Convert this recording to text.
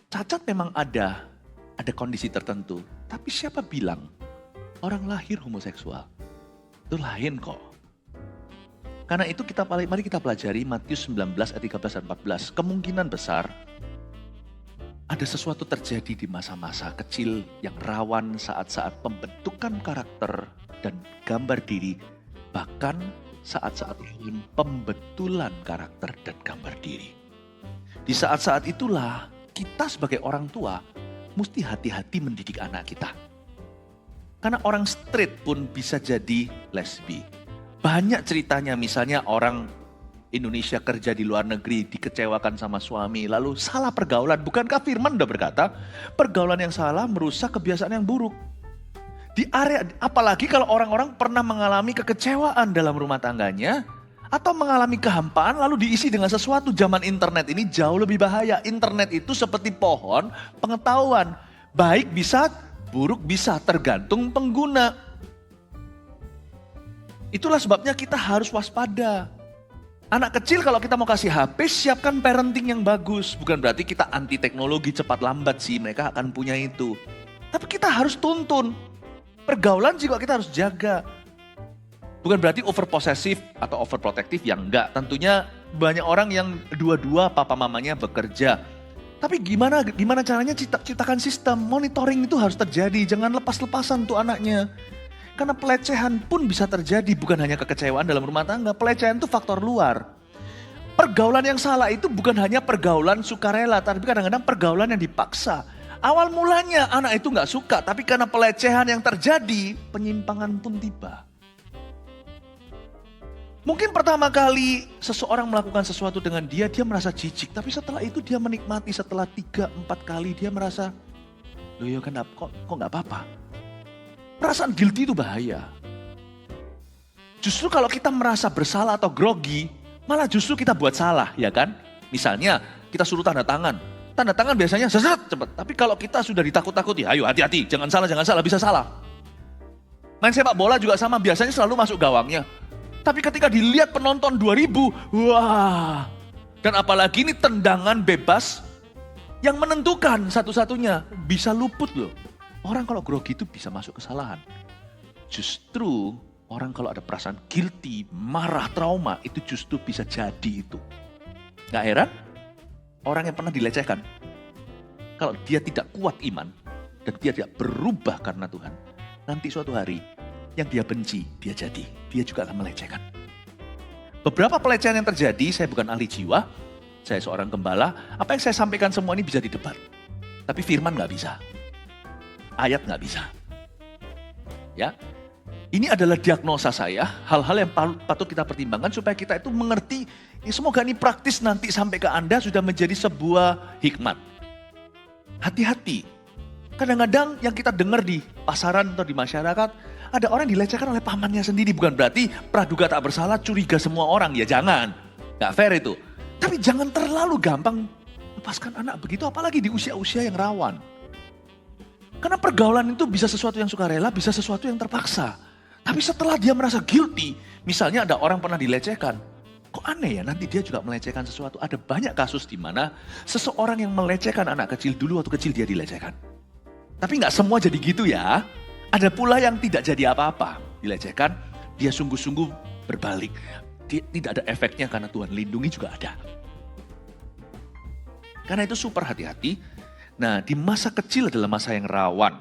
Cacat memang ada kondisi tertentu. Tapi siapa bilang orang lahir homoseksual? Itu lain kok. Karena itu mari kita pelajari Matius 19 ayat 13 dan 14. Kemungkinan besar ada sesuatu terjadi di masa-masa kecil yang rawan saat-saat pembentukan karakter dan gambar diri. Bahkan saat-saat rawan pembetulan karakter dan gambar diri. Di saat-saat itulah kita sebagai orang tua mesti hati-hati mendidik anak kita. Karena orang straight pun bisa jadi lesbi. Banyak ceritanya, misalnya orang Indonesia kerja di luar negeri dikecewakan sama suami, lalu salah pergaulan. Bukankah firman udah berkata, pergaulan yang salah merusak kebiasaan yang buruk. Apalagi kalau orang-orang pernah mengalami kekecewaan dalam rumah tangganya, atau mengalami kehampaan lalu diisi dengan sesuatu. Zaman internet ini jauh lebih bahaya. Internet itu seperti pohon pengetahuan. Baik bisa, buruk bisa, tergantung pengguna. Itulah sebabnya kita harus waspada. Anak kecil kalau kita mau kasih HP, siapkan parenting yang bagus. Bukan berarti kita anti teknologi, cepat lambat sih, mereka akan punya itu. Tapi kita harus tuntun. Pergaulan juga kita harus jaga. Bukan berarti overposesif atau overprotective, yang enggak. Tentunya banyak orang yang dua-dua papa mamanya bekerja. Tapi gimana caranya ciptakan sistem, monitoring itu harus terjadi. Jangan lepas-lepasan tuh anaknya. Karena pelecehan pun bisa terjadi, bukan hanya kekecewaan dalam rumah tangga. Pelecehan itu faktor luar. Pergaulan yang salah itu bukan hanya pergaulan sukarela, tapi kadang-kadang pergaulan yang dipaksa. Awal mulanya anak itu nggak suka, tapi karena pelecehan yang terjadi, penyimpangan pun tiba. Mungkin pertama kali seseorang melakukan sesuatu dengan dia merasa jijik. Tapi setelah itu dia menikmati, setelah 3-4 kali dia merasa, loh ya kenapa, kok gak apa-apa. Perasaan guilty itu bahaya. Justru kalau kita merasa bersalah atau grogi, malah justru kita buat salah, ya kan? Misalnya kita suruh tanda tangan. Tanda tangan biasanya cepet. Tapi kalau kita sudah ditakut-takuti, ayo hati-hati, jangan salah, bisa salah. Main sepak bola juga sama, biasanya selalu masuk gawangnya. Tapi ketika dilihat penonton 2000, wah. Dan apalagi ini tendangan bebas yang menentukan satu-satunya. Bisa luput loh. Orang kalau grogi itu bisa masuk kesalahan. Justru orang kalau ada perasaan guilty, marah, trauma, itu justru bisa jadi itu. Gak heran? Orang yang pernah dilecehkan. Kalau dia tidak kuat iman dan dia tidak berubah karena Tuhan. Nanti suatu hari yang dia benci, dia jadi. Dia juga akan melecehkan. Beberapa pelecehan yang terjadi, saya bukan ahli jiwa, saya seorang gembala. Apa yang saya sampaikan semua ini bisa didebat. Tapi firman gak bisa. Ayat gak bisa. Ya, ini adalah diagnosa saya, hal-hal yang patut kita pertimbangkan supaya kita itu mengerti. Semoga ini praktis nanti sampai ke Anda sudah menjadi sebuah hikmat. Hati-hati. Kadang-kadang yang kita dengar di pasaran atau di masyarakat, ada orang dilecehkan oleh pamannya sendiri. Bukan berarti praduga tak bersalah, curiga semua orang. Ya jangan, gak fair itu. Tapi jangan terlalu gampang lepaskan anak begitu, apalagi di usia-usia yang rawan. Karena pergaulan itu bisa sesuatu yang sukarela, bisa sesuatu yang terpaksa. Tapi setelah dia merasa guilty, misalnya ada orang pernah dilecehkan. Kok aneh ya, nanti dia juga melecehkan sesuatu. Ada banyak kasus di mana seseorang yang melecehkan anak kecil dulu waktu kecil dia dilecehkan. Tapi gak semua jadi gitu ya. Ada pula yang tidak jadi apa-apa, dilecehkan, dia sungguh-sungguh berbalik. Tidak ada efeknya karena Tuhan lindungi juga ada. Karena itu super hati-hati. Nah, di masa kecil adalah masa yang rawan.